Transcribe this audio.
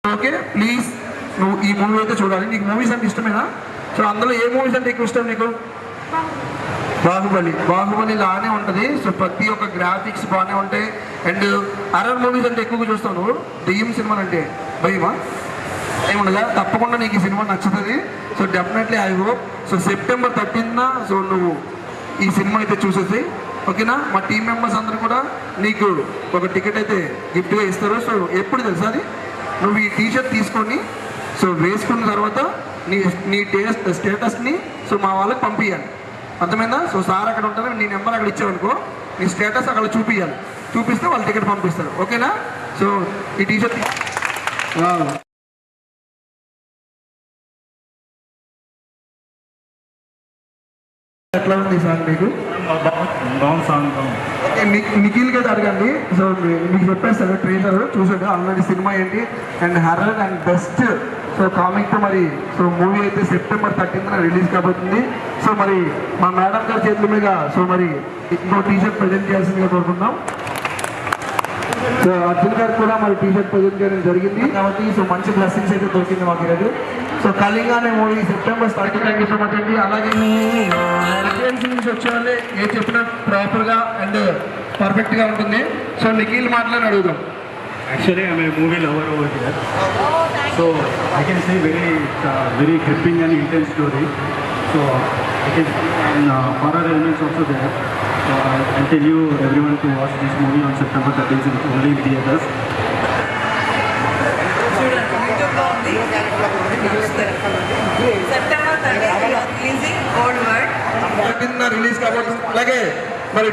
Okay please నువ్వు ఈ movie అయితే చూడాలి. నీకు మూవీస్ అంటే ఇష్టమేనా? సో అందులో ఏ మూవీస్ అంటే ఎక్కువ ఇష్టం నీకు? బాహుబలి లానే ఉంటుంది. సో ప్రతి ఒక్క గ్రాఫిక్స్ బాగానే ఉంటాయి. అండ్ హర్రర్ మూవీస్ అంటే ఎక్కువగా చూస్తావు నువ్వు. దెయ్యం సినిమాలు అంటే భయమా? ఏముండగా తప్పకుండా నీకు ఈ సినిమా నచ్చుతుంది. So definitely I hope so September 13న సో నువ్వు ఈ సినిమా అయితే చూసేసి ఓకేనా. మా టీం మెంబర్స్ అందరూ కూడా నీకు ఒక టికెట్ అయితే గిఫ్ట్గా ఇస్తారు. సో ఎప్పుడు తెలుసా అది, నువ్వు ఈ టీషర్ట్ తీసుకొని సో వేసుకున్న తర్వాత నీ స్టేటస్ని సో మా వాళ్ళకి పంపించాలి. అర్థమైందా? సో సార్ అక్కడ ఉంటారు, నీ నెంబర్ అక్కడ ఇచ్చావనుకో, నీ స్టేటస్ అక్కడ చూపించాలి. చూపిస్తే వాళ్ళు టికెట్ పంపిస్తారు. ఓకేనా? సో ఈ టీషర్ట్ ఎట్లా ఉంది సార్ మీకు? నిఖిల్ గారు అడగండి. సో మీకు చెప్పేస్తారు ట్రైలర్ చూసాడు ఆల్రెడీ సినిమా ఏంటి and horror and best so కామిక్తో మరి సో మూవీ అయితే September 13న రిలీజ్ కాబోతుంది. సో మరి మా మేడం గారి చేతుల మీద సో మరి ఇంకో టీషర్ట్ ప్రజెంట్ చేయాల్సిందిగా కోరుకుందాం. సో అర్జున్ గారు కూడా మరి టీషర్ట్ ప్రజెంట్ చేయడం జరిగింది కాబట్టి సో మంచి బ్లెస్సింగ్స్ అయితే దొరికింది మాకు ఈరోజు. సో కళింగ అనే movie September 13. Thank you so much అండి. అలాగే రిఫరెన్స్ నుంచి వచ్చే వాళ్ళే ఏ చెప్పినా ప్రాపర్గా అండ్ పర్ఫెక్ట్గా ఉంటుంది. సో నిఖిల్ మాటలని అడుగుదాం. Actually, I'm a movie lover over here. So I can say very gripping and intense story. So it is and horror elements also there. So I tell you everyone to watch this movie on September 13th only in theaters. September 13th releasing Old World. Release కాబోతుంది. అలాగే మరి